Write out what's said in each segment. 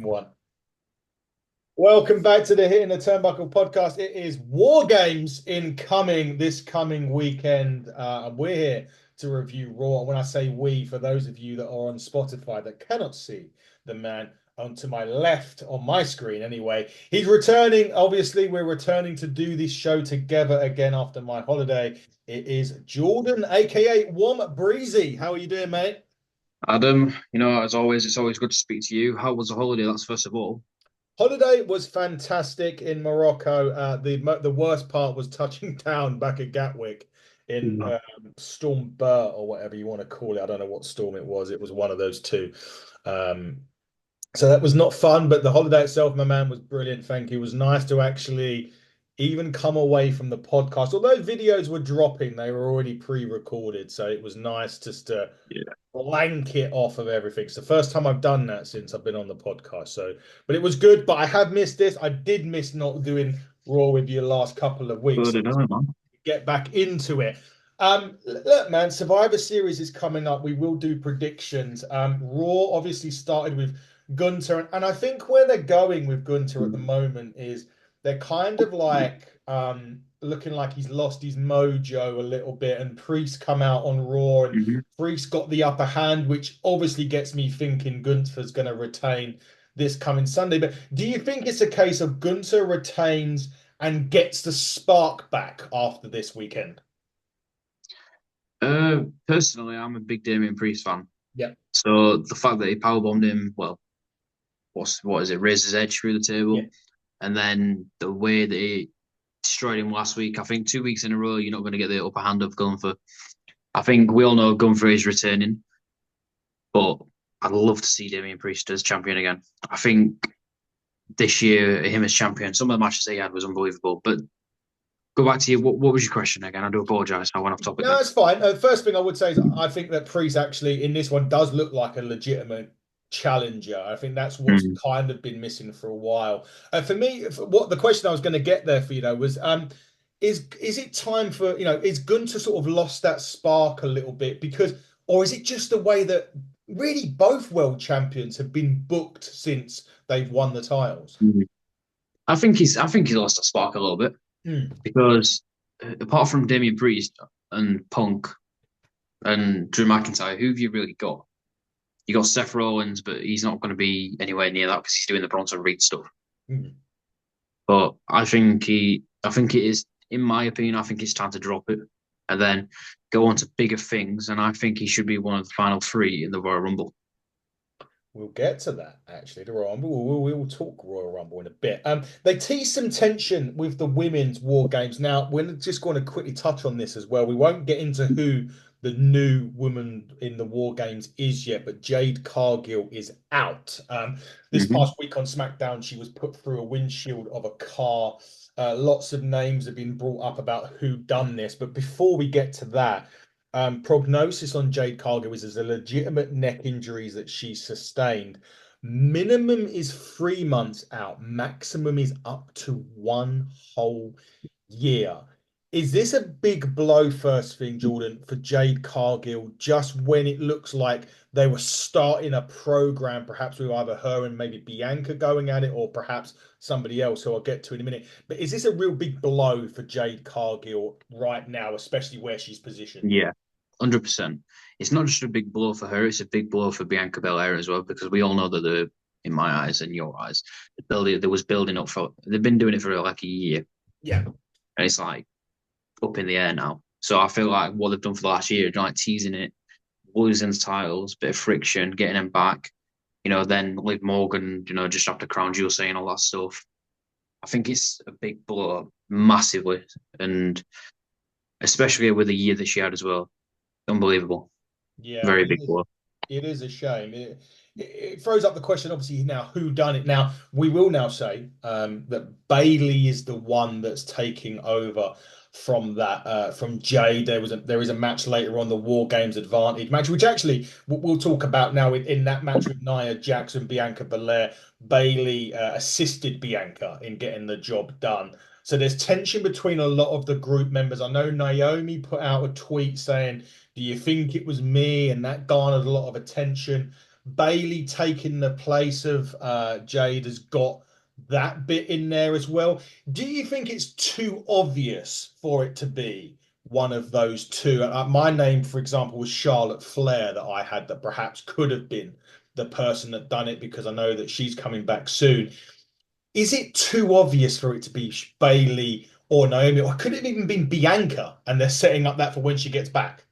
one. Welcome back to the Hitting the Turnbuckle podcast. It is War Games incoming this coming weekend. And we're here to review Raw. And when I say we, for those of you that are on Spotify that cannot see the man on to my left on my screen anyway, he's returning. Obviously, we're returning to do this show together again after my holiday. It is Jordan, aka Wom Breezy. How are you doing, mate? Adam, as always, it's always good to speak to you. How was the holiday? That's first of all. Holiday was fantastic in Morocco. The worst part was touching down back at Gatwick in Yeah. Storm Bur or whatever you want to call it. I don't know what storm it was. It was one of those two. Um, so that was not fun, but the holiday itself, my man, was brilliant. Thank you. It was nice to actually even come away from the podcast. Although videos were dropping, they were already pre-recorded, so it was nice just to Yeah. blanket off of everything. It's the first time I've done that since I've been on the podcast. So, but it was good. But I have missed this. I did miss not doing Raw with you the last couple of weeks. So So did I, man. get back into it. Look, man, Survivor Series is coming up. We will do predictions. Raw obviously started with Gunther, and I think where they're going with Gunther at the moment is they're kind of like looking like he's lost his mojo a little bit, and Priest come out on Raw, and hmm Priest got the upper hand, which obviously gets me thinking Gunther's going to retain this coming Sunday. But do you think it's a case of Gunther retains and gets the spark back after this weekend? Personally, I'm a big Damien Priest fan. Yeah. So the fact that he powerbombed him, well, what is it? Raised his edge through the Yeah. table, and then the way that he destroyed him last week. I think 2 weeks in a row, you're not going to get the upper hand of Gunther. I think we all know Gunther is returning, but I'd love to see Damien Priest as champion again. I think this year, him as champion, some of the matches he had was unbelievable, but go back to you. What was your question again? I do apologise. I went off topic No, there. it's fine. First thing I would say is I think that Priest actually in this one does look like a legitimate challenger. I think that's what's Mm. kind of been missing for a while. For me, what the question I was going to get there for was is it time for is Gunter sort of lost that spark a little bit because or is it just the way that really both world champions have been booked since they've won the titles? Mm. I think he's lost a spark a little bit Hmm. because apart from Damien Priest and Punk and Drew McIntyre, who have you really got? You got Seth Rollins, but he's not going to be anywhere near that because he's doing the Bronson Reed stuff. Hmm. But I think it is, in my opinion, I think it's time to drop it and then go on to bigger things. And I think he should be one of the final three in the Royal Rumble. We'll get to that actually, the Royal Rumble. We'll talk Royal Rumble in a bit. They teased some tension with the women's War Games. Now, we're just going to quickly touch on this as well. We won't get into who the new woman in the War Games is yet, but Jade Cargill is out. This hmm past week on SmackDown, she was put through a windshield of a car. Lots of names have been brought up about who done this, but before we get to that, prognosis on Jade Cargill is there's a legitimate neck injuries that she sustained. Minimum is 3 months out. Maximum is up to one whole year. Is this a big blow, first thing, Jordan, for Jade Cargill, just when it looks like they were starting a program, perhaps with either her and maybe Bianca going at it, or perhaps somebody else who I'll get to in a minute. But is this a real big blow for Jade Cargill right now, especially where she's positioned? Yeah, 100%. It's not just a big blow for her; it's a big blow for Bianca Belair as well because we all know that in my eyes and your eyes, there was building up for. They've been doing it for like a year, Yeah. and it's like up in the air now. So I feel like what they've done for the last year, like teasing it, losing the titles, bit of friction, getting them back. Then Liv Morgan, just after Crown Jewel saying all that stuff. I think it's a big blow up, massively, and especially with the year that she had as well. Unbelievable. Yeah, Very big blow. it is a shame. It throws up the question, obviously, now who done it? Now we will now say that Bailey is the one that's taking over from that from Jade. There is a match later on, the War Games Advantage match, which actually we'll talk about now. In that match with Nia Jax and Bianca Belair, Bailey assisted Bianca in getting the job done. So there's tension between a lot of the group members. I know Naomi put out a tweet saying, do you think it was me? And that garnered a lot of attention. Bailey taking the place of Jade has got that bit in there as well. Do you think it's too obvious for it to be one of those two? My name, for example, was Charlotte Flair that I had that perhaps could have been the person that done it because I know that she's coming back soon. Is it too obvious for it to be Bailey or Naomi, or could it have even been Bianca and they're setting up that for when she gets back?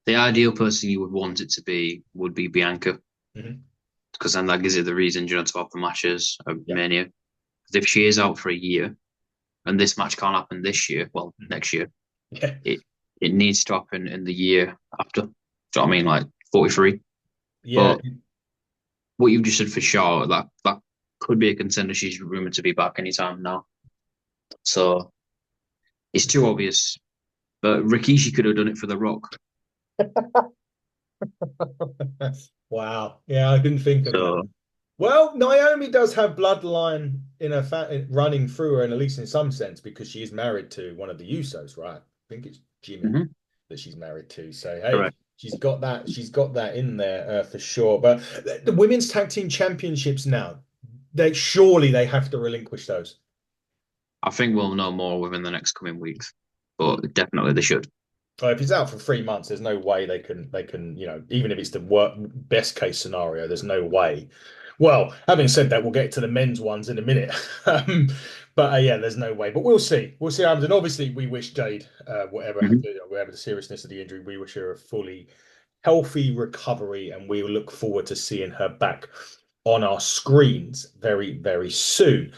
The ideal person you would want it to be would be Bianca, Hmm. because then that gives it the reason, to have the matches of Yeah. Mania. Because if she is out for a year and this match can't happen this year, well, Mhm. next year, Yeah. it it needs to happen in the year after. Do you know what I mean? Like 43. Yeah. But what you just said for Charlotte, that could be a contender. She's rumored to be back anytime now. So it's too obvious. But Rikishi could have done it for The Rock. Wow. Yeah, I didn't think of that. So Well, Naomi does have bloodline in her running through her, and at least in some sense, because she is married to one of the Usos, right? I think it's Jimmy mhm, that she's married to. So hey, correct. she's got that. She's got that in there for sure. But the women's tag team championships now, they have to relinquish those. I think we'll know more within the next coming weeks. But definitely they should. If he's out for 3 months, there's no way they can, even if it's the best case scenario, there's no way. Well, having said that, we'll get to the men's ones in a minute. But yeah, there's no way. But we'll see. We'll see what happens. And obviously, we wish Jade, Mhm. whatever the seriousness of the injury, we wish her a fully healthy recovery, and we look forward to seeing her back on our screens very, very soon.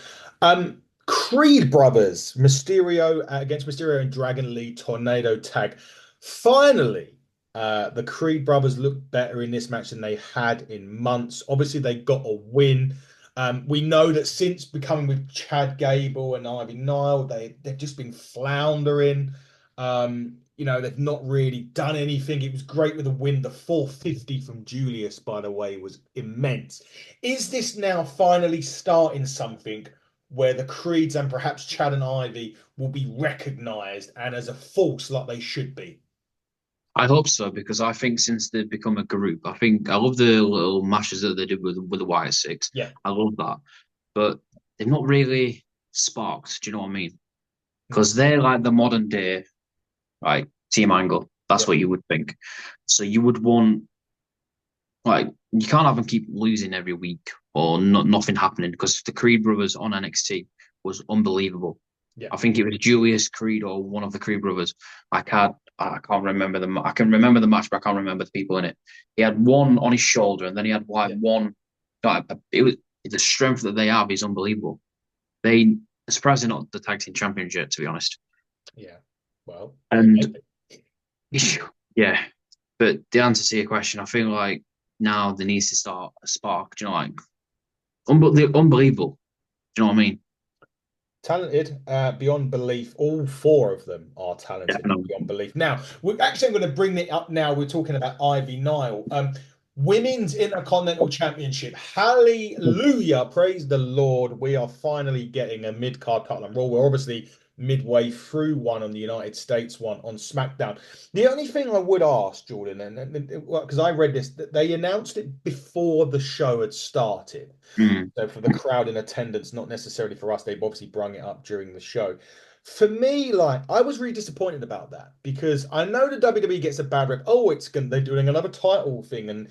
Creed brothers, Mysterio against Mysterio and Dragon Lee Tornado Tag. Finally, the Creed brothers looked better in this match than they had in months. Obviously, they got a win. We know that since becoming with Chad Gable and Ivy Nile, they've just been floundering. They've not really done anything. It was great with a win. The 450 from Julius, by the way, was immense. Is this now finally starting something where the Creeds and perhaps Chad and Ivy will be recognized and as a force like they should be? I hope so because I think since they've become a group, I love the little matches that they did with the Wyatt Six. Yeah. I love that, but they've not really sparked. Do you know what I mean? Mm. Because they're like the modern day like Team Angle. That's Yeah. what you would think. So you would want like you can't have them keep losing every week or nothing happening because the Creed brothers on NXT was unbelievable. Yeah. I think it was Julius Creed or one of the Creed brothers. I can't remember them. I can remember the match, but I can't remember the people in it. He had one on his shoulder, and then he had like Yeah. one. It was the strength that they have is unbelievable. They surprised they're not the tag team champions yet, to be honest. Yeah. Well, they And may be. yeah, but the answer to your question, I feel like now there needs to start a spark. Do you know, like they're unbelievable. Do you know what I mean? Talented beyond belief. All four of them are talented Definitely. beyond belief. Now, I'm going to bring it up now. We're talking about Ivy Nile. Women's Intercontinental Championship. Hallelujah. Praise the Lord. We are finally getting a mid-card title on Raw. We're obviously midway through one on the United States, one on SmackDown. The only thing I would ask, Jordan, and because I read this, that they announced it before the show had started. Mm. So for the crowd in attendance, not necessarily for us, they've obviously brung it up during the show. For me, like I was really disappointed about that because I know the WWE gets a bad rep. Oh, they're doing another title thing, and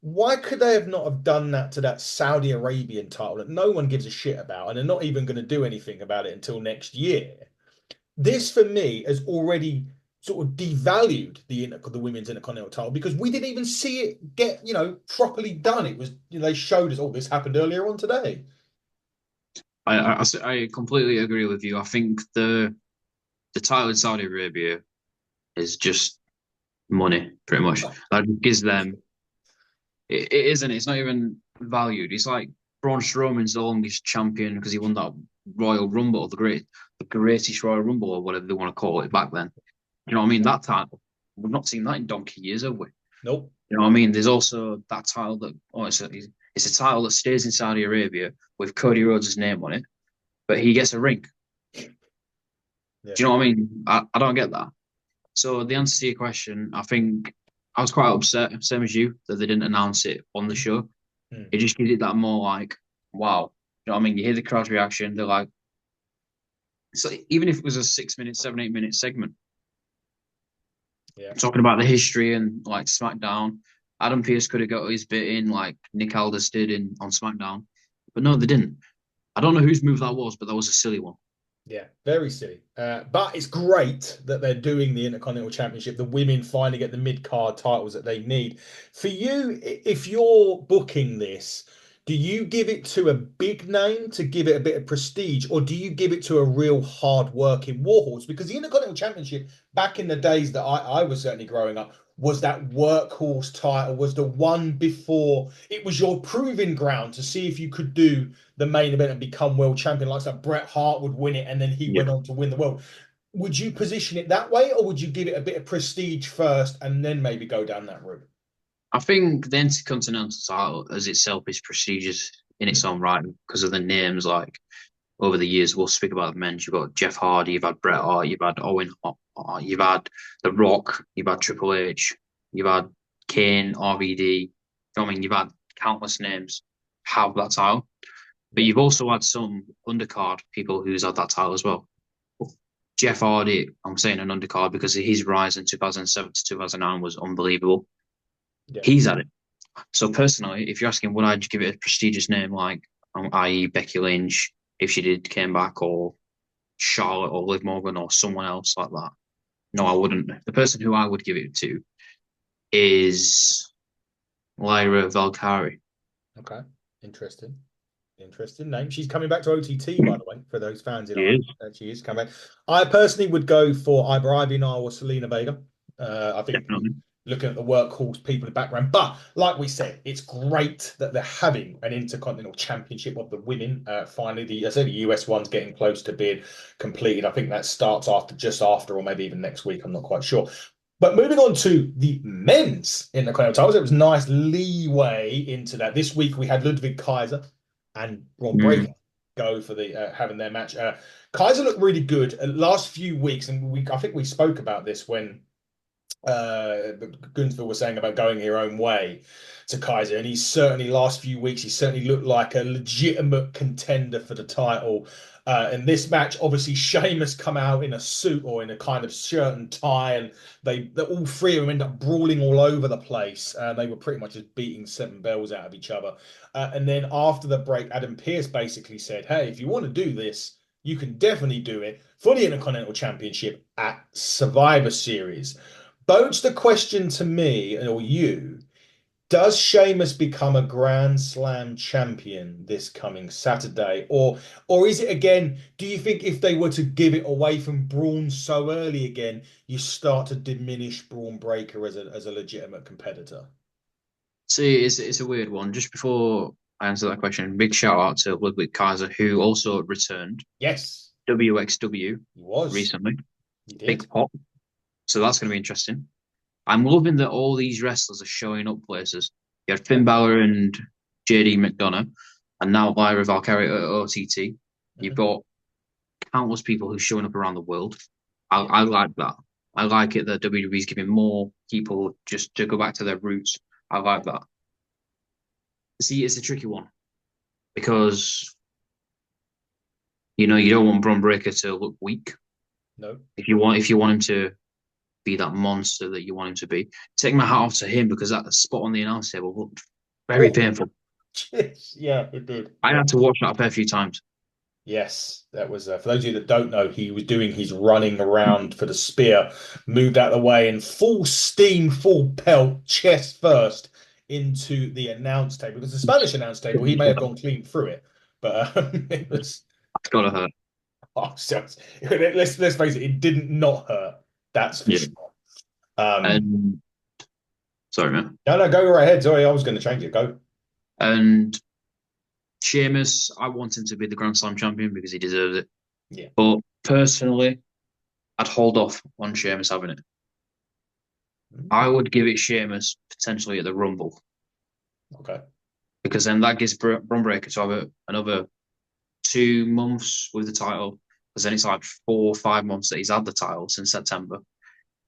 why could they have not have done that to that Saudi Arabian title that no one gives a shit about, and they're not even going to do anything about it until next year? This for me has already sort of devalued the women's intercontinental title because we didn't even see it get properly done. It was they showed us, oh, this happened earlier on today. I completely agree with you. I think the title in Saudi Arabia is just money, pretty much. That gives them it isn't. It's not even valued. It's like Braun Strowman's the longest champion because he won that Royal Rumble, the greatest Royal Rumble, or whatever they want to call it back then. You know what I mean? That title, we've not seen that in donkey years, have we? Nope. You know what I mean? There's also that title that it's a title that stays in Saudi Arabia with Cody Rhodes' name on it, but he gets a ring. Yeah. Do you know what I mean? I don't get that. So the answer to your question, I think I was quite upset, same as you, that they didn't announce it on the show. Mm. It just gives it that more like, wow. You know what I mean? You hear the crowd's reaction, they're like, it's like, even if it was a 6 minute, 7, 8 minute segment, Yeah. talking about the history and like SmackDown, Adam Pearce could have got his bit in like Nick Aldis did in on SmackDown. But no, they didn't. I don't know whose move that was, but that was a silly one. Yeah, very silly. But it's great that they're doing the Intercontinental Championship. The women finally get the mid-card titles that they need. For you, if you're booking this, do you give it to a big name to give it a bit of prestige, or do you give it to a real hard-working warhorse? Because the Intercontinental Championship, back in the days that I was certainly growing up, was that workhorse title, was the one before it was your proving ground to see if you could do the main event and become world champion, like that Bret Hart would win it and then he Yeah. went on to win the world. Would you position it that way, or would you give it a bit of prestige first and then maybe go down that route? I think the Intercontinental title as itself is prestigious in its Mm. own right because of the names like over the years. We'll speak about the men. You've got Jeff Hardy, you've had Bret Hart, you've had Owen, you've had The Rock, you've had Triple H, you've had Kane, RVD. You know what I mean, you've had countless names have that title, but Yeah, you've also had some undercard people who's had that title as well. Jeff Hardy, I'm saying an undercard because his rise in 2007 to 2009 was unbelievable. yeah, He's had it. So personally, if you're asking would I give it a prestigious name like i.e. Becky Lynch if she did came back or Charlotte or Liv Morgan or someone else like that, no, I wouldn't. The person who I would give it to is Lyra Valkyrie. okay, interesting. Interesting name. She's coming back to OTT, by the way, for those fans in She Ireland. is, She is coming back. I personally would go for either Ivy Nile or Selena Vega. I think definitely. looking at the workhorse people in the background. But like we said, it's great that they're having an Intercontinental Championship of the women. Finally, I said the US one's getting close to being completed. I think that starts just after, or maybe even next week. I'm not quite sure. But moving on to the men's Intercontinental titles, it was nice leeway into that. This week we had Ludwig Kaiser and Ron Breakker Mm, go for the having their match. Kaiser looked really good last few weeks, and I think we spoke about this when Gunther was saying about going your own way to Kaiser, and he's certainly last few weeks he certainly looked like a legitimate contender for the title. In this match, obviously Sheamus come out in a suit or in a kind of shirt and tie, and they all three of them end up brawling all over the place. They were pretty much just beating seven bells out of each other. And then after the break, Adam Pearce basically said, "Hey, if you want to do this, you can definitely do it for the Intercontinental Championship at Survivor Series." Bodes the question to me or you, does Sheamus become a Grand Slam champion this coming Saturday? Or is it again, do you think if they were to give it away from Braun so early again, you start to diminish Braun Breaker as a legitimate competitor? See, it's a weird one. Just before I answer that question, big shout out to Ludwig Kaiser, who also returned Yes, WXW he was. recently. He Big did. pop. So that's going to be interesting. I'm loving that all these wrestlers are showing up places. You had Yeah. Finn Balor and JD McDonough, and now Lyra Valkyrie at OTT. You've Mhm. got countless people who's showing up around the world. Yeah. I like that. I like it that WWE is giving more people just to go back to their roots. I like that. See, it's a tricky one because you don't want Braun Breaker to look weak. No. If you want him to be that monster that you want him to be, take my hat off to him because that spot on the announce table looked very Oh, painful. yeah, it did. I Yeah. had to watch that a fair few times. Yes, that was for those of you that don't know, he was doing his running around for the spear, moved out of the way, and full steam, full pelt, chest first into the announce table. Because the Spanish announce table, he may have gone clean through it, but it was. It's gotta hurt. Oh, so, let's face it, it didn't not hurt. That's for Yeah. sure. Um, And sorry, man. no, no, go right ahead. Sorry, I was going to change it. Go. And Sheamus, I want him to be the Grand Slam champion because he deserves it. Yeah. But personally, I'd hold off on Sheamus having it. I would give it Sheamus potentially at the Rumble Okay. because then that gives Braun Breaker to have another 2 months with the title. Because then it's like 4 or 5 months that he's had the title since September.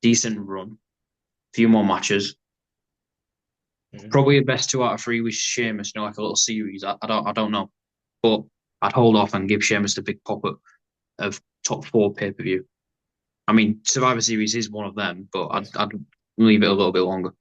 Decent run, few more matches. Mhm. Probably a best 2 out of 3 with Sheamus, like a little series. I don't know, but I'd hold off and give Sheamus the big pop up of top 4 pay-per-view. I mean, Survivor Series is one of them, but I'd, Yes. I'd leave it a little bit longer.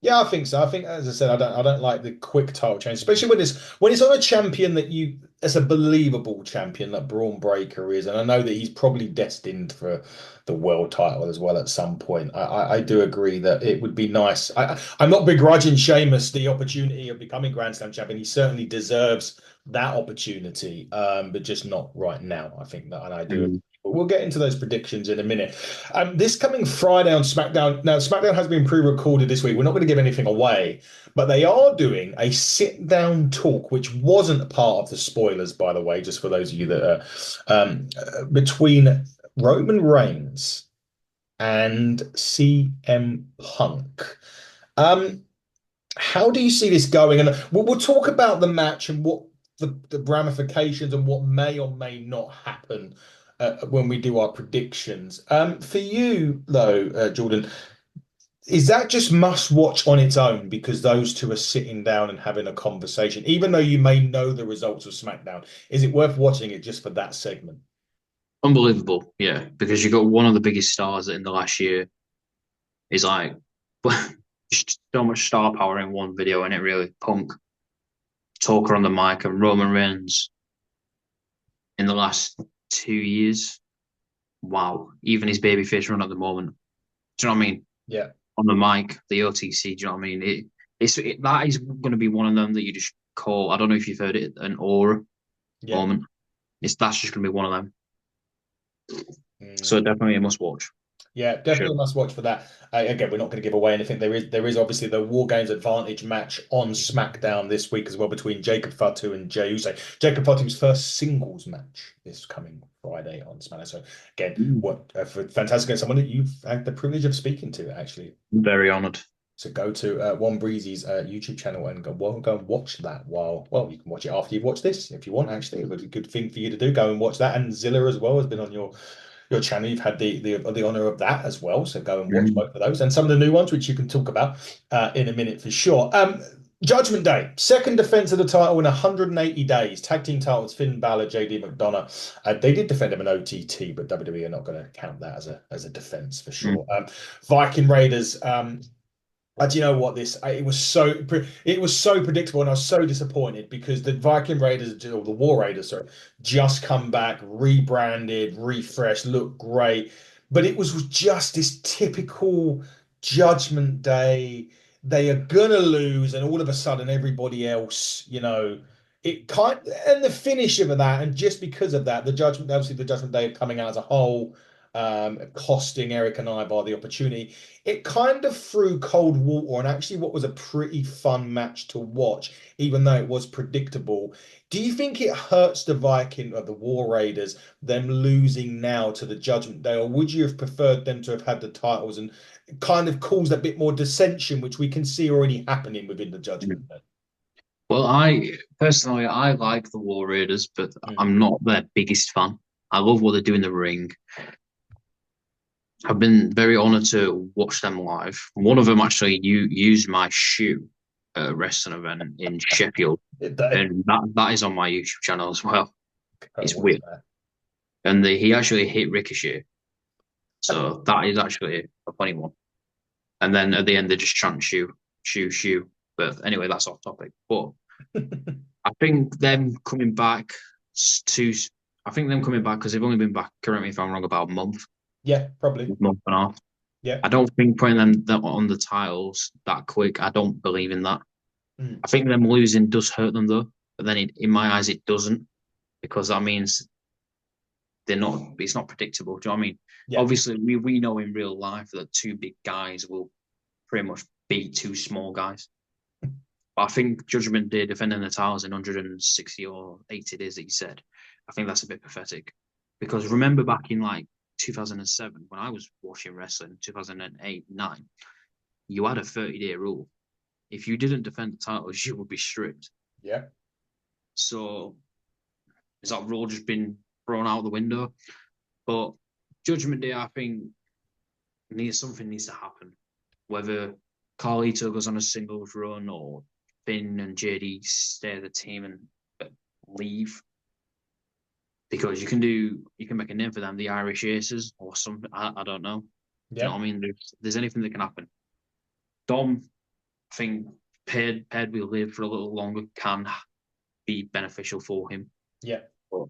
Yeah, I think so. I think, as I said, I don't like the quick title change, especially when it's on a champion that you as a believable champion like Braun Breaker is, and I know that he's probably destined for the world title as well at some point. I do agree that it would be nice. I'm not begrudging Sheamus the opportunity of becoming Grand Slam champion. He certainly deserves that opportunity, but just not right now. I think that, and I do. Mm. But we'll get into those predictions in a minute. This coming Friday on SmackDown. Now, SmackDown has been pre-recorded this week. We're not going to give anything away, but they are doing a sit-down talk, which wasn't part of the spoilers, by the way, just for those of you that are between Roman Reigns and CM Punk. Um, how do you see this going? And we'll talk about the match and what the ramifications and what may or may not happen when we do our predictions. For you, though, Jordan, is that just must watch on its own because those two are sitting down and having a conversation, even though you may know the results of SmackDown? Is it worth watching it just for that segment? Unbelievable, yeah, because you got one of the biggest stars in the last year is like just so much star power in one video, and it really Punk, Talker on the mic, and Roman Reigns in the last 2 years. Wow, even his babyface run at the moment. Do you know what I mean? Yeah, On the mic, the OTC. Do you know what I mean? That is going to be one of them that you just call. I don't know if you've heard it, an aura yeah. moment. That's just going to be one of them. So Mm. definitely a must watch. Yeah, Sure. definitely must watch for that. Again, we're not going to give away anything. There is obviously the War Games Advantage match on SmackDown this week as well between Jacob Fatu and Jey Uso. Jacob Fatu's first singles match this coming Friday on SmackDown. So again, Mm. what fantastic and someone that you've had the privilege of speaking to actually. Very honoured. So go to One Breezy's YouTube channel and go and watch that. Well, you can watch it after you've watched this if you want. Actually, it would be a good thing for you to do. Go and watch that. And Zilla as well has been on your channel. You've had the honor of that as well. So go and watch Mm. both of those and some of the new ones, which you can talk about in a minute for sure. Judgment Day, second defense of the title in 180 days. Tag team titles: Finn Balor, JD McDonough. They did defend him in OTT, but WWE are not going to count that as a defense for sure. Mm. Viking Raiders. Do you know what it was so predictable, and I was so disappointed because the Viking Raiders or the War Raiders, sorry, just come back, rebranded, refreshed, looked great, but it was just this typical Judgment Day. They are gonna lose, and all of a sudden, everybody else, it kind and the finish of that, and just because of that, obviously, the Judgment Day coming out as a whole, costing Eric and I by the opportunity it kind of threw cold water on actually what was a pretty fun match to watch, even though it was predictable. Do you think it hurts the Viking or the War Raiders, them losing now to the Judgment Day, or would you have preferred them to have had the titles and kind of caused a bit more dissension, which we can see already happening within the Mm. Judgment Day? Well, I personally I like the War Raiders, but Mm. I'm not their biggest fan. I love what they do in the ring. I've been very honoured to watch them live. One of them actually used my shoe at a wrestling event in Sheffield, They and that is on my YouTube channel as well. go It's watch weird, and he actually hit Ricochet, that. so that is actually a funny one. And then at the end they just chant shoe, shoe, shoe. But anyway, that's off topic. But I think them coming back to, I think them coming back because they've only been back. Correct me if I'm wrong. About a Yeah, probably. month and a half. Yeah. I don't think putting them on the tiles that quick. I don't believe in that. Mm. I think them losing does hurt them though, but then in my eyes it doesn't because that means they're not. It's not predictable. Do you know what I mean? Yeah. Obviously, we know in real life that two big guys will pretty much beat two small guys. But I think Judgment Day defending the titles in 160 or 80 days that you said, I think that's a bit pathetic. Because remember back in like 2007 when I was watching wrestling, 2008, 9, you had a 30-day rule. If you didn't defend the titles, you would be stripped. Yeah. So has that rule just been thrown out the window? But Judgment Day, I think something needs to happen. Whether Carlito goes on a singles run, or Finn and JD stay at the team and leave, because you can make a name for them, the Irish Aces or something. I don't know. Do you know Yeah, what I mean? There's anything that can happen. Dom, I think paired with Liv for a little longer can be beneficial for him. yeah, But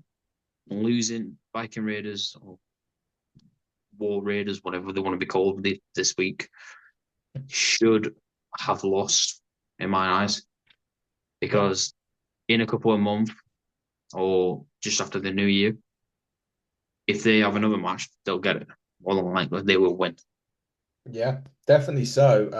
losing Viking Raiders or War Raiders, whatever they want to be called this week, should have lost in my eyes, yeah. because in a couple of months or just after the new year, if they have another match, they'll get it. More than likely, they will win. Yeah, definitely so.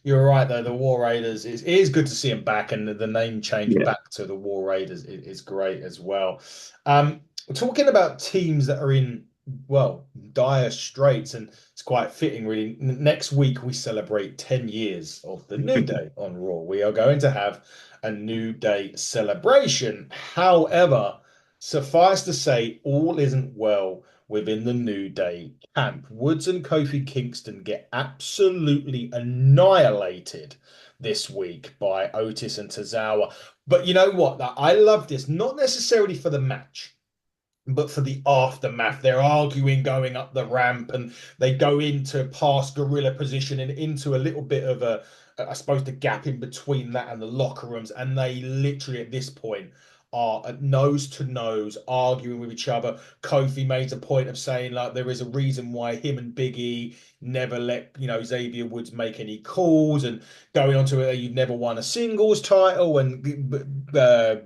You're right though. The War Raiders it is good to see them back, and the name change Yeah. back to the War Raiders is great as well. Um, Talking about teams that are in well dire straits, and it's quite fitting really. Next week we celebrate 10 years of the New Day on Raw. We are going to have a New Day celebration. However, suffice to say, all isn't well within the New Day camp. Woods and Kofi Kingston get absolutely annihilated this week by Otis and Tozawa. But you know what? I love this, not necessarily for the match, but for the aftermath. They're arguing going up the ramp, and they go into past gorilla position and into a little bit of I suppose, the gap in between that and the locker rooms. And they literally at this point are at nose to nose arguing with each other. Kofi made a point of saying like there is a reason why him and Big E never let Xavier Woods make any calls, and going on to it, you've never won a singles title, and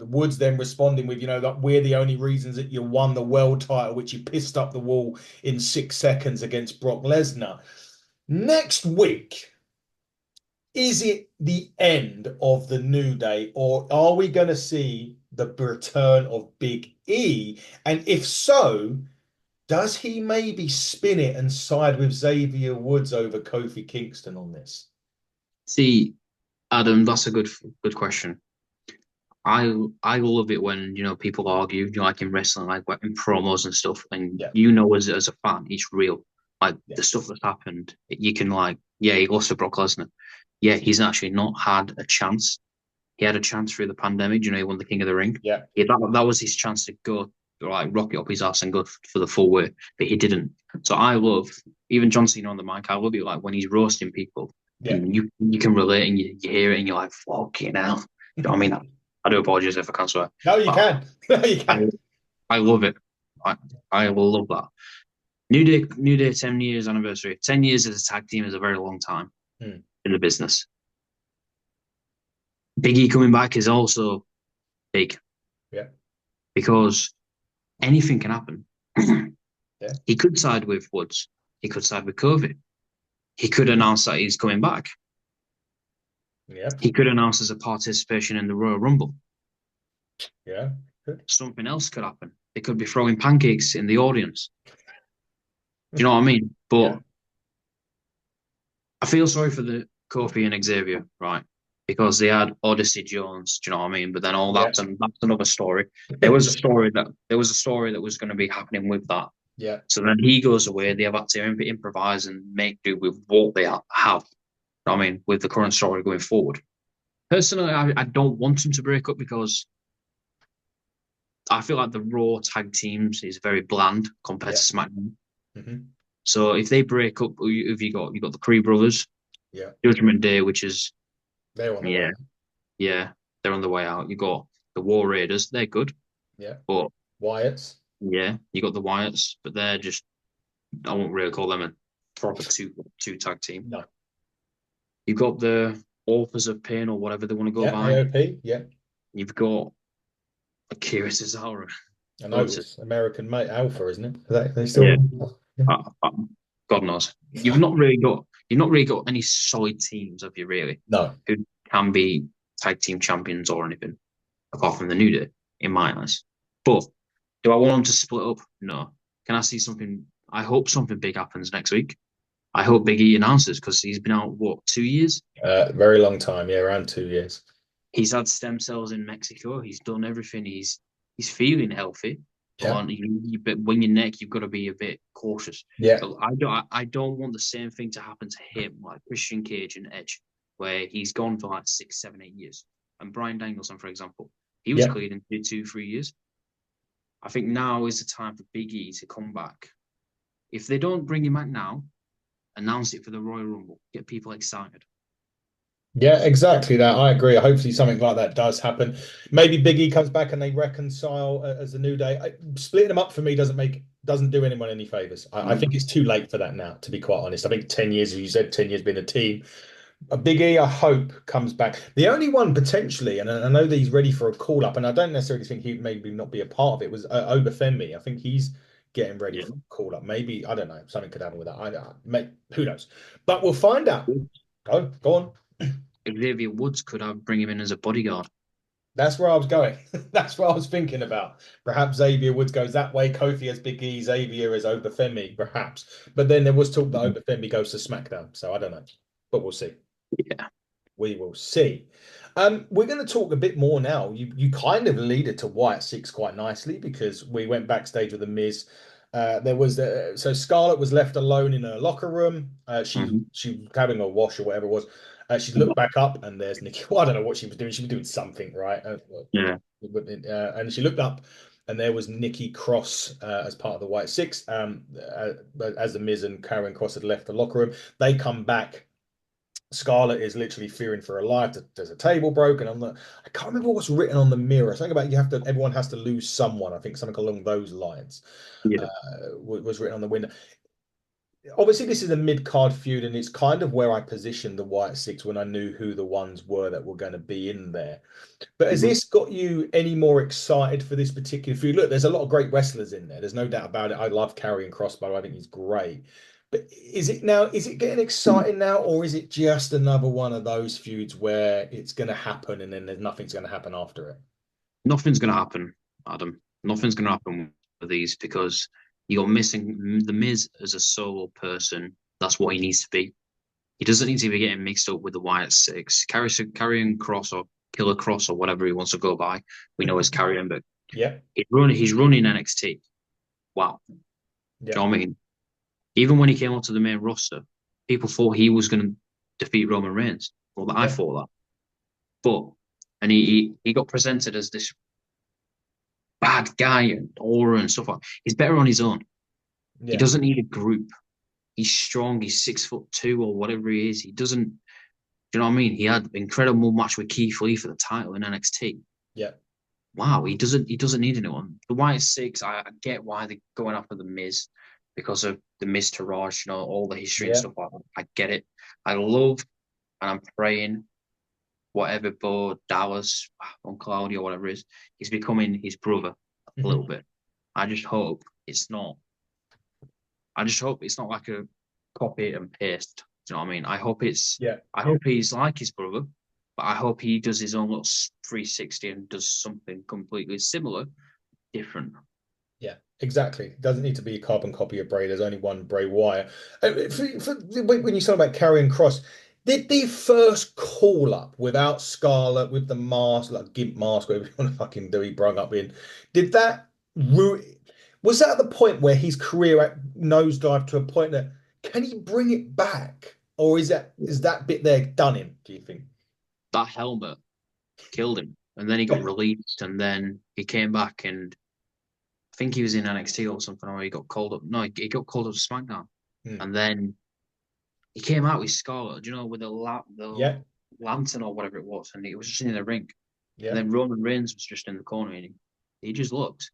Woods then responding with, that we're the only reasons that you won the world title, which you pissed up the wall in 6 seconds against Brock Lesnar. Next week, is it the end of the New Day, or are we going to see the return of Big E? And if so, does he maybe spin it and side with Xavier Woods over Kofi Kingston on this? See, Adam, that's a good question. I love it when people argue, like in wrestling, like in promos and stuff, and Yeah, as a fan, it's real. Like yeah, the stuff that's happened, you can like, yeah, he lost to Brock Lesnar. Yeah, he's actually not had a chance. He had a chance through the pandemic. He won the King of the Ring. yeah, Yeah, that was his chance to go like rocket up his ass and go for the full way, but he didn't. So I love even John Cena on the mic. I love it like when he's roasting people yeah. and you can relate and you hear it and you're like, fucking hell. You know what I mean? I do apologize if I can't swear, No, you but can. No, you I can. I love it. I I will love that. New Day 10 years anniversary. 10 years as a tag team is a very long time Hmm. in the business. Big E coming back is also big Yeah, because anything can happen. yeah, He could side with Woods. He could side with Kofi. He could announce that he's coming back. yeah, He could announce as a participation in the Royal Rumble. yeah. Good. Something else could happen. They could be throwing pancakes in the audience. Do you know what I mean? Yeah, But I feel sorry for the Kofi and Xavier, right? Because they had Odyssey Jones, do you know what I mean? But then all yeah, that's another story. There was a story that was going to be happening with that. yeah, So then he goes away. They have had to improvise and make do with what they have. I mean, with the current story going forward. Personally, I don't want them to break up because I feel like the Raw tag teams is very bland compared yeah. to SmackDown. Hmm. So if they break up, who have you got? You got the Cree brothers, Yeah, Judgment Day, which is they're on the way. yeah, yeah, they're on the way out. You got the War Raiders, they're good, Yeah, but Wyatt's. yeah, you got the Wyatts, but they're just I won't really call them a proper two tag team. No. You've got the Authors of Pain or whatever they want to go Yeah, by. AOP. Yeah, You've got Akira Tozawa, I Otis. noticed. American mate Alpha, isn't it? They Yeah, still. Yeah. uh, uh, God knows. You've not really got any solid teams, have you? Really, No. who can be tag team champions or anything apart from the New Day, in my eyes. But do I want them to split up? No. Can I see something? I hope something big happens next week. I hope Big E announces because he's been out what 2 years. Very long time. Yeah, around 2 years. He's had stem cells in Mexico. He's done everything. He's feeling healthy. But Yeah. but when your neck, you've got to be a bit cautious. Yeah. So I don't want the same thing to happen to him, like Christian Cage and Edge, where he's gone for like 6, 7, 8 years. And Bryan Danielson, for example, he was Yeah. cleared in 2, 3 years. I think now is the time for Big E to come back. If they don't bring him back now, announce it for the Royal Rumble, get people excited. Yeah, exactly that. I agree. Hopefully, something like that does happen. Maybe Big E comes back and they reconcile as a New Day. Splitting them up for me doesn't do anyone any favors. I think Mm. it's too late for that now. To be quite honest, I think 10 years, as you said, 10 years being a team. A Big E, I hope comes back. The only one potentially, and I know that he's ready for a call up, and I don't necessarily think he maybe not be a part of it. Was Obafemi. I think he's getting ready Yeah. for a call up. Maybe I don't know. Something could happen with that. Who knows? But we'll find out. Go on. Xavier Woods could have bring him in as a bodyguard. That's where I was going. That's what I was thinking about. Perhaps Xavier Woods goes that way. Kofi as Big E, Xavier as Obafemi, perhaps. But then there was talk that Obafemi goes to SmackDown. So I don't know. But we'll see. Yeah. We will see. We're going to talk a bit more now. You kind of lead it to Wyatt Six quite nicely because we went backstage with the Miz. There was so Scarlett was left alone in her locker room. She was having a wash or whatever it was. She looked back up and there's Nikki. Well, I don't know what she was doing. She was doing something, right? Yeah. And she looked up and there was Nikki Cross as part of the Wyatt Six. As the Miz and Karen Cross had left the locker room, they come back. Scarlett is literally fearing for her life. There's a table broken. I can't remember what's written on the mirror. Something about everyone has to lose someone. I think something along those lines Yeah. was written on the window. Obviously, this is a mid-card feud, and it's kind of where I positioned the Wyatt Six when I knew who the ones were that were going to be in there. But has Mhm. this got you any more excited for this particular feud? Look, there's a lot of great wrestlers in there. There's no doubt about it. I love Karrion Kross, by the way. I think he's great. But is it getting exciting now, or is it just another one of those feuds where it's going to happen and then there's nothing's going to happen after it? Nothing's going to happen, Adam. Nothing's going to happen with these because you're missing the Miz as a solo person. That's what he needs to be. He doesn't need to be getting mixed up with the Wyatt Six. Carrying Cross or Killer Cross or whatever he wants to go by. We know it's carrying, but Yeah, he's running NXT. Wow. Do yeah, you know what I mean? Even when he came onto the main roster, people thought he was going to defeat Roman Reigns. Well, I yeah, thought that. But, and he got presented as this bad guy and aura and stuff like that. He's better on his own. He yeah, doesn't need a group. He's strong. He's 6'2" or whatever he is. He doesn't. Do you know what I mean? He had an incredible match with Keith Lee for the title in NXT. yeah, Wow, he doesn't. He doesn't need anyone. The Wyatt Six. I get why they're going after the Miz because of the Miz Taraj. You know all the history and yeah. stuff like that. I get it. I love and I'm praying whatever Bo Dallas, Uncle Claudio, or whatever it is, he's becoming his brother a little Mhm. bit. I just hope it's not. I just hope it's not like a copy and paste. Do you know what I mean? I hope it's. Yeah. I hope he's like his brother, but I hope he does his own little 360 and does something completely similar, different. Yeah, exactly. It doesn't need to be a carbon copy of Bray. There's only one Bray Wyatt. When you talk about Karrion Kross, did the first call up without Scarlet, with the mask, like Gimp mask, whatever you want to fucking do, he brung up in, did that was that the point where his career nosedive to a point that can he bring it back? Or is that bit there done him, do you think? That helmet killed him, and then he got released, and then he came back, and I think he was in NXT or something, or he got called up. No, he got called up to SmackDown, Hmm. and then he came out with Scarlett, you know, with the Yeah, lantern or whatever it was, and he was just in the ring. And yeah, then Roman Reigns was just in the corner, and he just looked.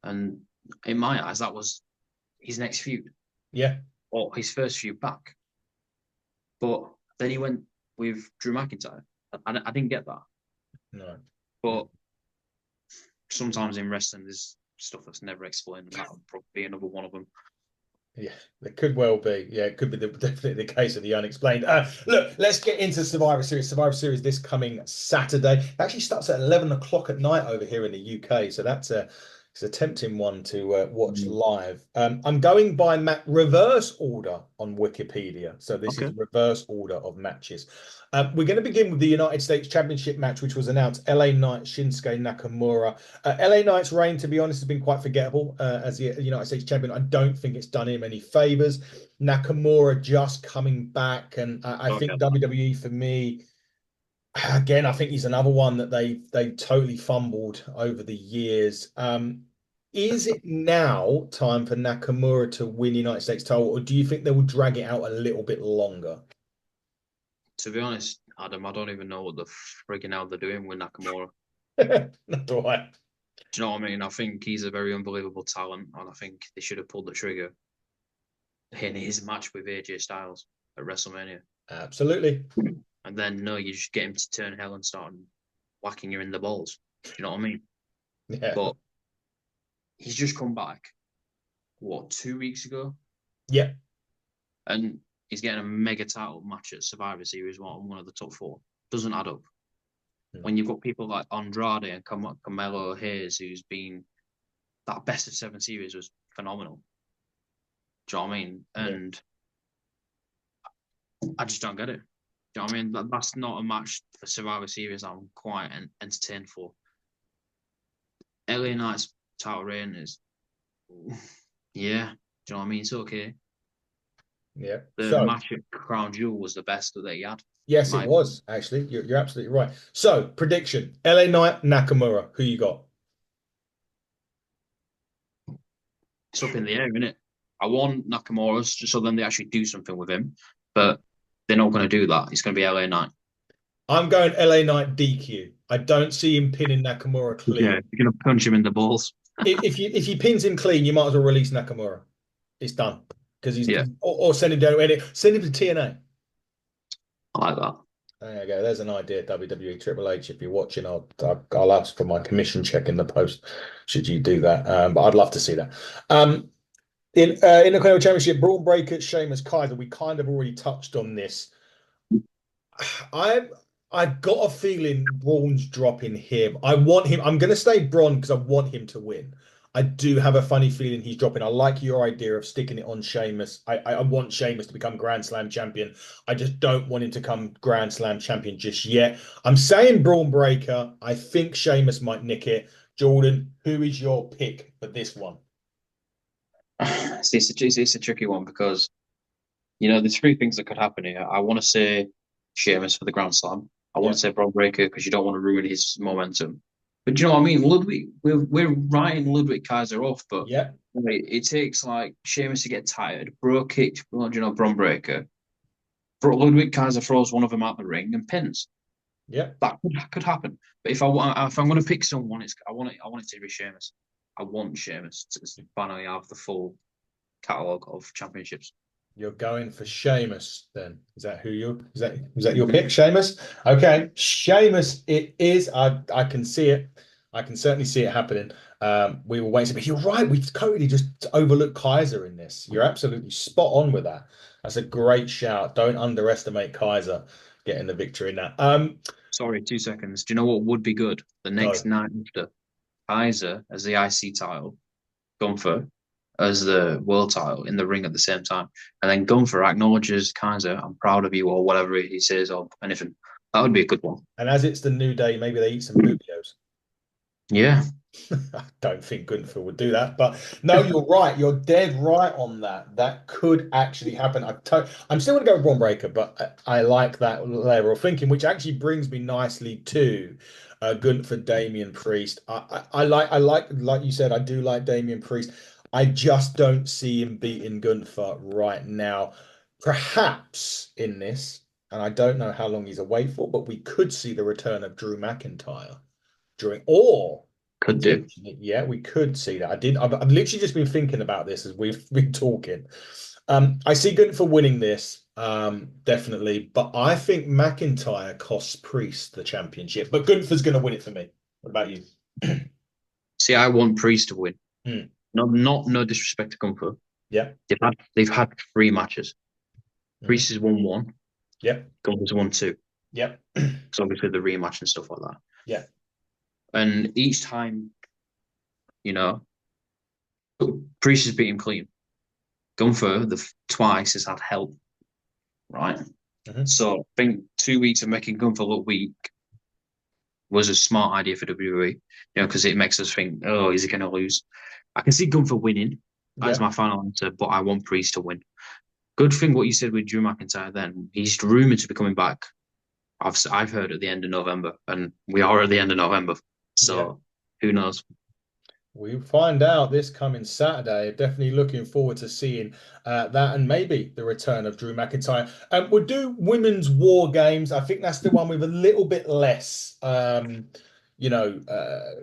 And in my eyes, that was his next feud yeah. or his first feud back. But then he went with Drew McIntyre. I didn't get that. No. But sometimes in wrestling, there's stuff that's never explained, and that would probably be another one of them. Yeah, it could well be. Yeah, it could be definitely the case of the unexplained. Look, let's get into Survivor Series. Survivor Series this coming Saturday. It actually starts at 11 o'clock at night over here in the UK. So that's It's a tempting one to watch live. I'm going by reverse order on Wikipedia. So this is Okay. reverse order of matches. We're going to begin with the United States Championship match, which was announced. LA Knight, Shinsuke Nakamura. LA Knight's reign, to be honest, has been quite forgettable as the United States champion. I don't think it's done him any favors. Nakamura just coming back, and I Don't think get that. WWE for me again, I think he's another one that they totally fumbled over the years. Is it now time for Nakamura to win United States title, or do you think they will drag it out a little bit longer? To be honest, Adam, I don't even know what the friggin' hell they're doing with Nakamura. Not do I. Do you know what I mean? I think he's a very unbelievable talent, and I think they should have pulled the trigger in his match with AJ Styles at WrestleMania. Absolutely. And then, no, you just get him to turn hell and start whacking you in the balls. Do you know what I mean? Yeah. But he's just come back, what, 2 weeks ago? Yeah. And he's getting a mega title match at Survivor Series, one of the top four. Doesn't add up. When you've got people like Andrade and Carmelo Hayes, who's been that best of seven series was phenomenal. Do you know what I mean? Yeah. And I just don't get it. Do you know what I mean? That's not a match for Survivor Series that I'm quite entertained for. LA Knight's title reign is, yeah. Do you know what I mean? It's okay. Yeah. The So, match at Crown Jewel was the best that he had. yes, it My was actually. You're absolutely right. So, prediction: LA Knight, Nakamura. Who you got? It's up in the air, isn't it? I want Nakamura's just so then they actually do something with him, but they're not going to do that. It's going to be LA Knight. I'm going LA Knight DQ. I don't see him pinning Nakamura Yeah, clean. you're going to punch him in the balls. If he pins him clean, you might as well release Nakamura. It's done because he's Yeah, or send him down. Send him to TNA. I like that. There you go. There's an idea. WWE Triple H. If you're watching, I'll ask for my commission check in the post. Should you do that? But I'd love to see that. In the Claymore Championship, Braun Breaker, Sheamus, Kaiser. We kind of already touched on this. I I've got a feeling Braun's dropping him. I want him. I'm going to stay Braun because I want him to win. I do have a funny feeling he's dropping. I like your idea of sticking it on Sheamus. I want Sheamus to become Grand Slam champion. I just don't want him to come Grand Slam champion just yet. I'm saying Braun Breaker. I think Sheamus might nick it. Jordan, who is your pick for this one? See, it's a tricky one because there's three things that could happen here. I want to say Sheamus for the Grand Slam. I want Yeah, to say Braun Breaker because you don't want to ruin his momentum. But do you know what I mean? Ludwig, we're writing Ludwig Kaiser off, but yeah, it takes like Sheamus to get tired. Bro kicked, Braun Breaker. Ludwig Kaiser throws one of them out the ring and pins. yeah. That could happen. But if I'm going to pick someone, I want it to be Sheamus. I want Sheamus to finally have the full catalogue of championships. You're going for Sheamus then. Is that who you is that your pick, Sheamus? Okay. Sheamus it is. I can see it. I can certainly see it happening. We will wait. But you're right. We've totally just overlooked Kaiser in this. You're absolutely spot on with that. That's a great shout. Don't underestimate Kaiser getting the victory in that. Sorry, 2 seconds. Do you know what would be good? The next Go. night after Kaiser as the IC title, Gunther as the world title in the ring at the same time, and then Gunther acknowledges Kaiser, "I'm proud of you," or whatever he says, or anything. That would be a good one. And as it's the new day, maybe they eat some boobios. Yeah. I don't think Gunther would do that, but no, you're right. You're dead right on that. That could actually happen. I'm still going to go with Braun Breaker, but I like that level of thinking, which actually brings me nicely to Gunther, Damian Priest. Like you said, I do like Damian Priest. I just don't see him beating Gunther right now. Perhaps in this, and I don't know how long he's away for, but we could see the return of Drew McIntyre during, or Could do. potentially, yeah, we could see that. I've literally just been thinking about this as we've been talking. I see Gunther winning this, definitely, but I think McIntyre costs Priest the championship. But Gunther's going to win it for me. What about you? See, I want Priest to win. Hmm. No disrespect to Gunther. Yeah. They've had three matches. Mhm. Priest has won one. Yep. Gunther's won two. Yep. So obviously the rematch and stuff like that. Yeah. And each time You know, Priest has beat him clean. Gunther, twice has had help, right? Mhm. So I think 2 weeks of making Gunther look weak was a smart idea for WWE, because it makes us think, oh, is he going to lose? I can see Gunther winning. That is Yeah. my final answer, but I want Priest to win. Good thing what you said with Drew McIntyre then. He's rumored to be coming back. I've heard at the end of November, and we are at the end of November. Yeah. So who knows? We'll find out this coming Saturday. Definitely looking forward to seeing that and maybe the return of Drew McIntyre. We'll do women's war games. I think that's the one with a little bit less, you know,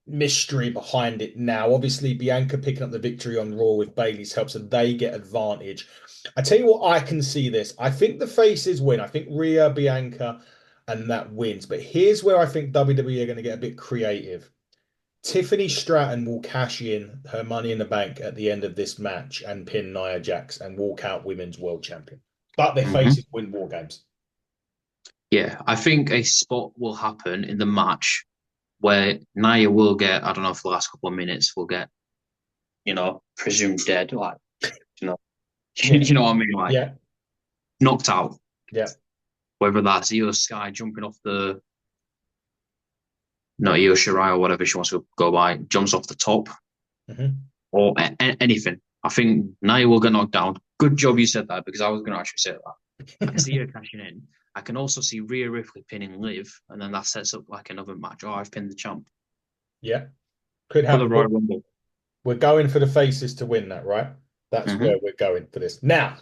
mystery behind it now. Obviously, Bianca picking up the victory on Raw with Bayley's help, so they get advantage. I tell you what, I can see this. I think the faces win. I think Rhea, Bianca, and that wins. But here's where I think WWE are going to get a bit creative. Tiffany Stratton will cash in her money in the bank at the end of this match and pin Nia Jax and walk out women's world champion. But their Hmm. faces win war games. Yeah, I think a spot will happen in the match where Nia will get, I don't know, for the last couple of minutes, will get, presumed dead, like, you know, Yeah, you know what I mean, like yeah, knocked out. yeah. Whether that's Io Sky jumping off not Io Shirai or whatever she wants to go by, jumps off the top Hmm. or anything. I think Nia will get knocked down. Good job you said that because I was going to actually say that. I can see her cashing in. I can also see Rhea Ripley pinning Liv, and then that sets up like another match. Oh, I've pinned the champ Yeah, could for the happen. Royal Rumble. We're going for the faces to win that, right? That's where Hmm. we're going for this. Now,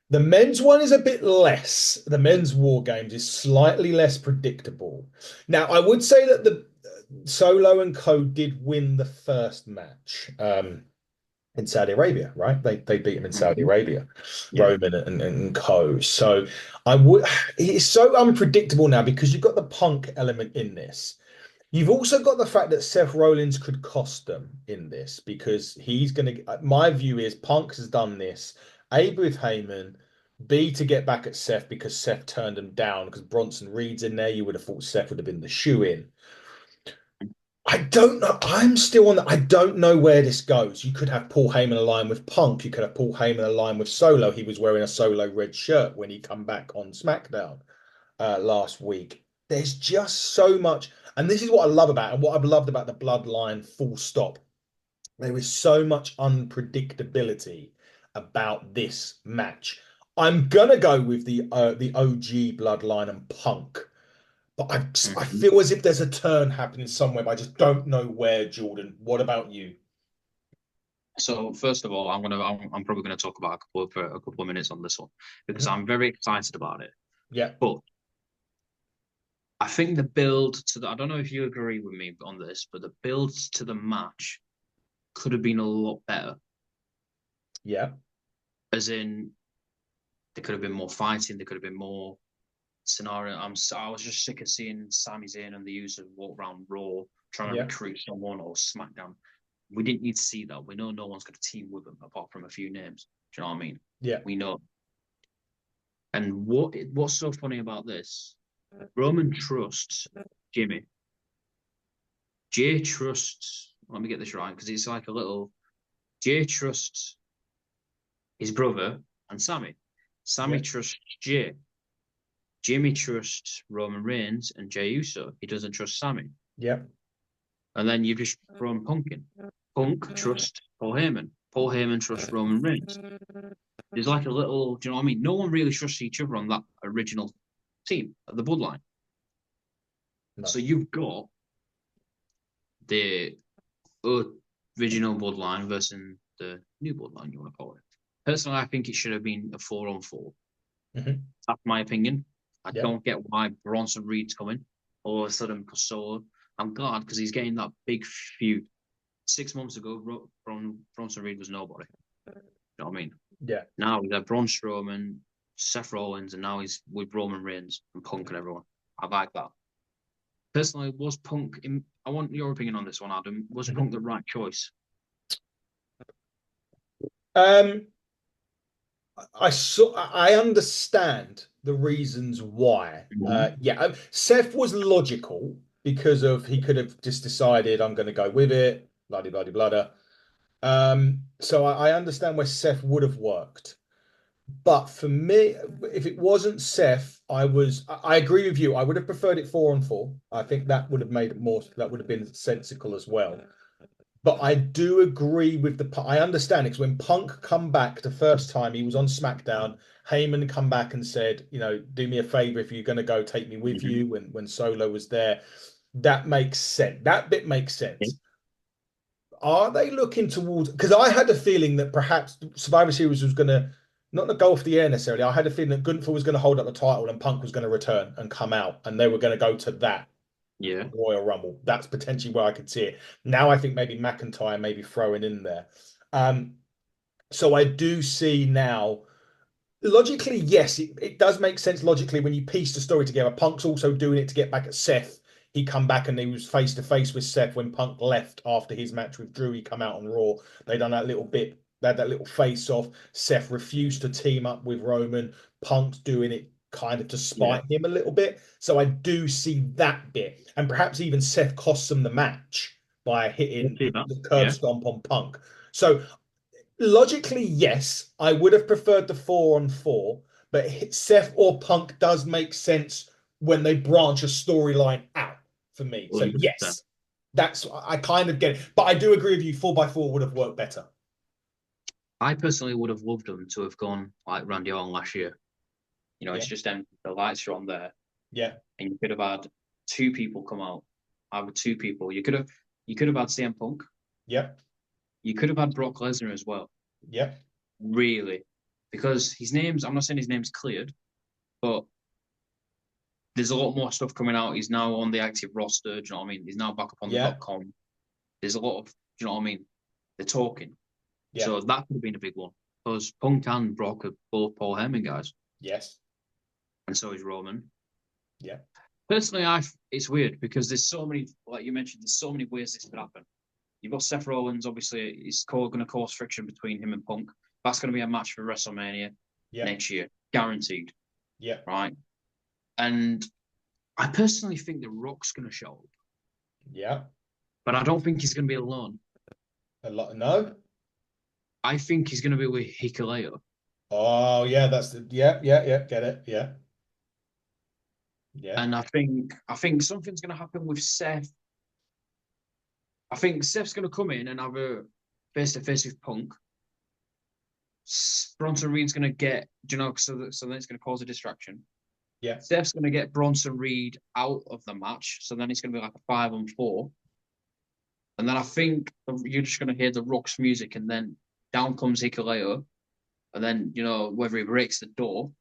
the men's one is a bit less. The men's war games is slightly less predictable. Now, I would say that the Solo and Co did win the first match. In Saudi Arabia, right? They beat him in Saudi Hmm. Arabia, Yeah. Roman and Co. So I would it's so unpredictable now because you've got the punk element in this. You've also got the fact that Seth Rollins could cost them in this because he's gonna my view is Punk has done this, A with Heyman, B to get back at Seth because Seth turned him down because Bronson Reed's in there. You would have thought Seth would have been the shoe in. I don't know. I'm still on that. I don't know where this goes. You could have Paul Heyman align with Punk. You could have Paul Heyman align with Solo. He was wearing a Solo red shirt when he come back on SmackDown last week. There's just so much, and this is what I love about it, and what I've loved about the Bloodline. Full stop. There is so much unpredictability about this match. I'm gonna go with the OG Bloodline and Punk. But I Hmm. feel as if there's a turn happening somewhere, but I just don't know where, Jordan. What about you? So first of all, I'm probably gonna talk about for a couple of minutes on this one because Mhm. I'm very excited about it. Yeah, But I think the build to I don't know if you agree with me on this, but the build to the match could have been a lot better. yeah, As in, there could have been more fighting. There could have been more scenario. I was just sick of seeing Sami Zayn and the use of walk around Raw trying to yeah, recruit someone or SmackDown. We didn't need to see that. We know no one's going to team with them apart from a few names. Do you know what I mean? yeah, We know. And what's so funny about this? Roman trusts Jimmy. Jay trusts. Let me get this right because it's like a little. Jay trusts his brother and Sammy. Sammy yeah, trusts Jay. Jimmy trusts Roman Reigns and Jey Uso. He doesn't trust Sammy. yeah. And then you've just thrown Punk in. Punk trusts Paul Heyman. Paul Heyman trusts Roman Reigns. There's like a little, do you know what I mean? No one really trusts each other on that original team, the Bloodline. No. So you've got the original Bloodline versus the new Bloodline, you want to call it. Personally, I think it should have been a 4-on-4. Hmm. That's my opinion. I Yeah, don't get why Bronson Reed's coming all of a sudden for Solo. I'm glad because he's getting that big feud. 6 months ago, Bronson Reed was nobody. You know what I mean? yeah. Now he's had Braun Strowman, Seth Rollins, and now he's with Roman Reigns and Punk and everyone. I like that. Personally, was Punk? I want your opinion on this one, Adam. Was Mhm. Punk the right choice? Um, I understand the reasons why. Mm-hmm. Yeah, Seth was logical because of he could have just decided I'm going to go with it. bloody, bloody, bladder. So I understand where Seth would have worked. But for me, if it wasn't Seth, I agree with you. I would have preferred it 4-on-4. I think that would have made it more, that would have been sensical as well. But I do agree with I understand it because when Punk come back the first time he was on SmackDown, Heyman come back and said, do me a favor if you're going to go, take me with Mhm. you. When Solo was there, that makes sense. That bit makes Yeah. sense. Are they looking towards? Because I had a feeling that perhaps Survivor Series was going to not go off the air necessarily. I had a feeling that Gunther was going to hold up the title and Punk was going to return and come out, and they were going to go to that Yeah. Royal Rumble. That's potentially where I could see it. Now I think maybe McIntyre maybe throwing in there. Um, so I do see now. Logically, yes, it does make sense logically when you piece the story together. Punk's also doing it to get back at Seth. He come back and he was face to face with Seth when Punk left after his match with Drew. He come out on Raw. They done that little bit. They had that little face off. Seth refused to team up with Roman. Punk's doing it kind of to Yeah. spite him a little bit. So I do see that bit, and perhaps even Seth costs them the match by Let's hitting see that. the curb Yeah. stomp on Punk. So logically, yes, I would have preferred the 4-on-4, but Seth or Punk does make sense when they branch a storyline out for me. So 100%. yes, that's I kind of get it, but I do agree with you. 4x4 would have worked better. I personally would have loved them to have gone like Randy Orton last year. Yeah, It's just empty. The lights are on there, yeah, and you could have had two people come out. Either two people. You could have had CM Punk. yeah, You could have had Brock Lesnar as well. yeah, Really, because his name's. I'm not saying his name's cleared, but there's a lot more stuff coming out. He's now on the active roster. Do you know what I mean? He's now back up on the yeah, .com. There's a lot of. Do you know what I mean? They're talking. yeah, So that could have been a big one because Punk and Brock are both Paul Heyman guys, yes, and so is Roman. yeah, Personally, it's weird because there's so many, like you mentioned, there's so many ways this could happen. You've got Seth Rollins, obviously, it's going to cause friction between him and Punk. That's going to be a match for WrestleMania yeah, next year, guaranteed, yeah, right? And I personally think The Rock's going to show up, yeah. but I don't think he's going to be alone. A lot. No. I think he's going to be with Hikuleo. Oh yeah, that's the yeah, yeah, yeah. Get it? Yeah, yeah, And I think something's going to happen with Seth. I think Seth's going to come in and have a face to face with Punk. Bronson Reed's going to get, so then it's going to cause a distraction. yeah, Seth's going to get Bronson Reed out of the match, so then it's going to be like a 5-on-4. And then I think you're just going to hear the Rock's music, and then down comes Hikuleo, and then whether he breaks the door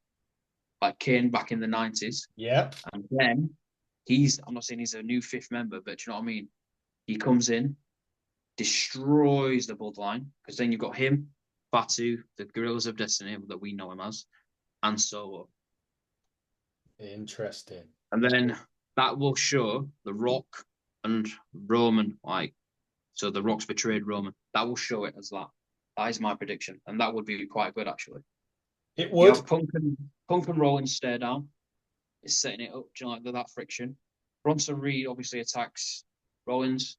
like Kane back in the '90s, yeah, and then I'm not saying he's a new fifth member, but do you know what I mean? He comes in, destroys the bloodline, because then you've got him, Batu, the Gorillas of Destiny that we know him as, and Solo. interesting. And then that will show The Rock and Roman, like, so The Rock's betrayed Roman. That will show it as that. That is my prediction. And that would be quite good, actually. It You would. have Punk and Rollins stare down. It's setting it up, do you know, like that friction. Bronson Reed obviously attacks Rollins.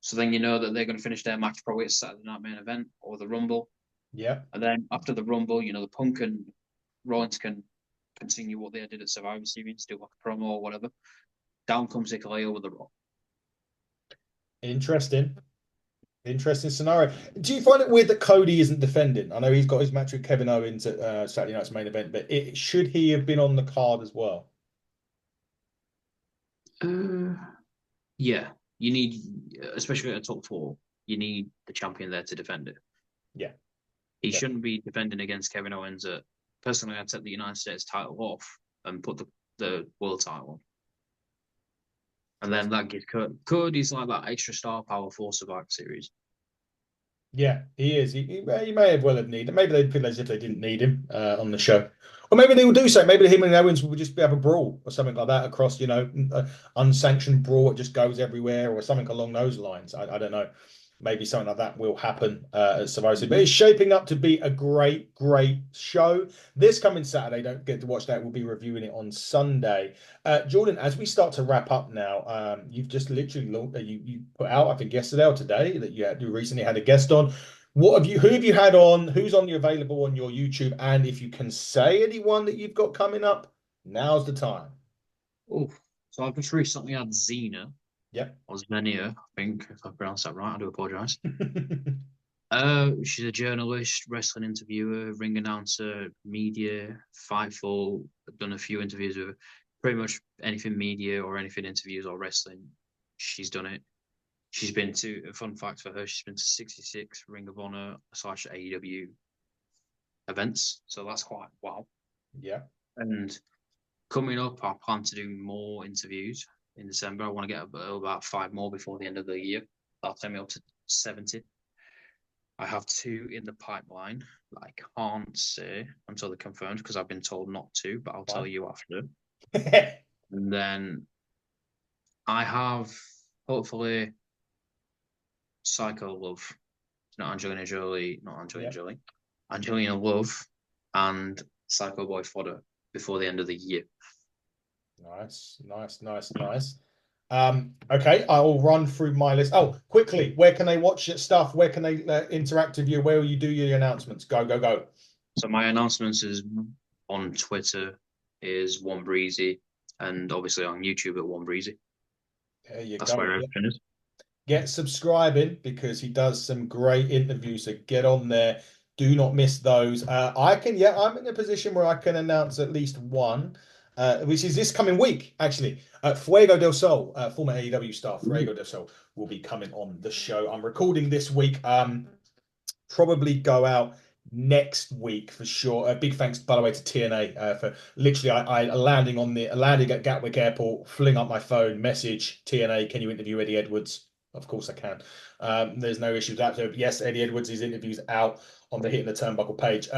So then you know that they're going to finish their match probably at Saturday Night Main Event or the Rumble. Yeah. And then after the Rumble, the Punk and Rollins can continue what they did at Survivor Series, do like a promo or whatever. Down comes Hikuleo with the Rock. Interesting. Interesting scenario. Do you find it weird that Cody isn't defending? I know he's got his match with Kevin Owens at Saturday night's main event, but should he have been on the card as well? Uh, yeah, you need, especially at a top four, you need the champion there to defend it. Yeah. He Yeah. shouldn't be defending against Kevin Owens. Personally, I'd take the United States title off and put the world title on. And then that gives Cody's like that extra star power for Survivor Series. Yeah, he is. He may have well have needed. Maybe they feel as if they didn't need him on the show, or maybe they will do so. Maybe him and Owens will just have a brawl or something like that across, unsanctioned brawl. It just goes everywhere or something along those lines. I don't know. maybe something like that will happen at Survivor Series. But it's shaping up to be a great, great show. This coming Saturday, don't get to watch that. We'll be reviewing it on Sunday. Jordan, as we start to wrap up now, you've just literally you put out, I think yesterday or today, that you recently had a guest on. Who have you had on? Who's on you available on your YouTube? And if you can say anyone that you've got coming up, now's the time. Oh, so I've just recently had Xena, Yep. or Xenia, I think, if I pronounced that right. I do apologize. She's a journalist, wrestling interviewer, ring announcer, media, Fightful. I've done a few interviews with her. Pretty much anything media or anything interviews or wrestling, she's done it. She's been to, a fun fact for her, she's been to 66 Ring of Honor / AEW events. So that's quite wow. Yeah. And coming up, I plan to do more interviews in December. I want to get about 5 more before the end of the year. That'll take me up to 70. I have 2 in the pipeline that I can't say until they're confirmed because I've been told not to, but I'll tell you after. And then I have hopefully Psycho Love, not Angelina Jolie, not Angelina Yeah. Jolie, Angelina Love, and Psycho Boy Fodder before the end of the year. Nice, nice, nice, nice. Okay, I will run through my list. Oh, quickly, where can they watch your stuff? Where can they interact with you? Where will you do your announcements? Go, go, go. So my announcements is on Twitter is One Breezy, and obviously on YouTube at One Breezy. There you That's go. where everything is. Get subscribing because he does some great interviews. So get on there. Do not miss those. I'm in a position where I can announce at least one, which is this coming week, actually. Fuego del Sol, former AEW star, Fuego del Sol will be coming on the show. I'm recording this week. Probably go out next week for sure. Big thanks, by the way, to TNA for literally I landing at Gatwick Airport, filling up my phone, message TNA, can you interview Eddie Edwards? Of course I can. There's no issue with that. So yes, Eddie Edwards' his interview's out on the Hitting the Turnbuckle page.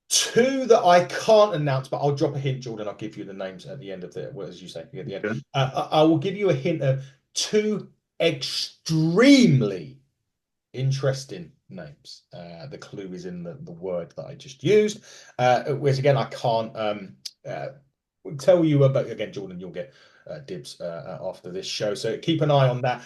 2 that I can't announce, but I'll drop a hint, Jordan. I'll give you the names at the end of the, well, as you say, at the end. Okay. I will give you a hint of 2 extremely interesting names. The clue is in the word that I just used, which again I can't tell you about. Again, Jordan, you'll get dibs after this show, so keep an eye on that.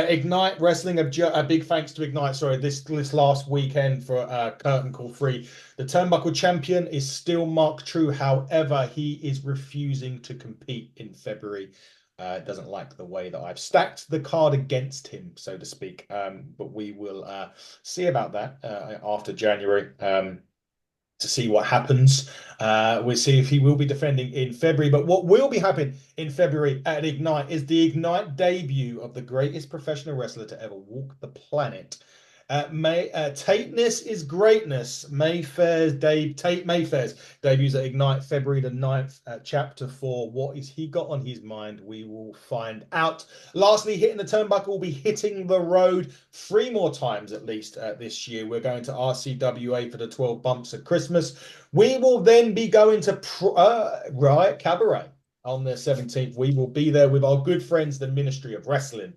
Ignite Wrestling, a big thanks to Ignite. Sorry, this last weekend for Curtain Call 3. The Turnbuckle champion is still Mark True. However, he is refusing to compete in February. Doesn't like the way that I've stacked the card against him, so to speak. But we will see about that after January to see what happens. We'll see if he will be defending in February. But what will be happening in February at Ignite is the Ignite debut of the greatest professional wrestler to ever walk the planet. Tateness is greatness. Tate Mayfair's debuts at Ignite February the 9th, chapter 4. What is he got on his mind? We will find out. Lastly, Hitting the Turnbuckle will be hitting the road 3 more times at least this year. We're going to RCWA for the 12 bumps at Christmas. We will then be going to Riot Cabaret on the 17th. We will be there with our good friends, the Ministry of Wrestling.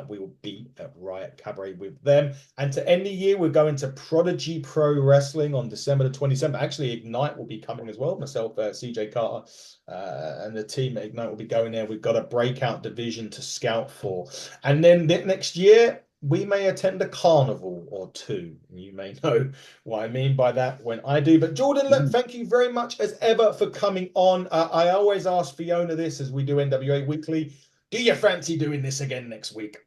We will be at Riot Cabaret with them. And to end the year, we're going to Prodigy Pro Wrestling on December the 27th. Actually, Ignite will be coming as well. Myself, CJ Carter, and the team at Ignite will be going there. We've got a breakout division to scout for. And then next year, we may attend a carnival or 2. You may know what I mean by that when I do. But Jordan, look, thank you very much as ever for coming on. I always ask Fiona this as we do NWA Weekly. Do you fancy doing this again next week?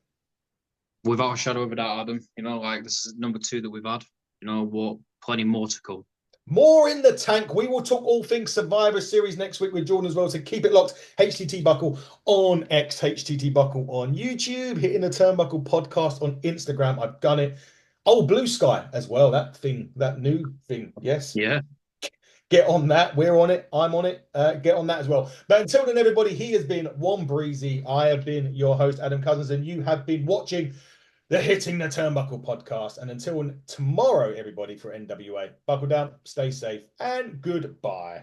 Without a shadow of a doubt, Adam. Like this is number 2 that we've had. What? Plenty more to come. More in the tank. We will talk all things Survivor Series next week with Jordan as well. So keep it locked. HTT Buckle on X, HTT Buckle on YouTube, Hitting the Turnbuckle podcast on Instagram. I've done it. Oh, Blue Sky as well. That new thing. Yes. Yeah. Get on that. We're on it. I'm on it. Get on that as well. But until then, everybody, he has been One Breezy. I have been your host, Adam Cousins, and you have been watching the Hitting the Turnbuckle podcast. And until tomorrow, everybody, for NWA, buckle down, stay safe, and goodbye.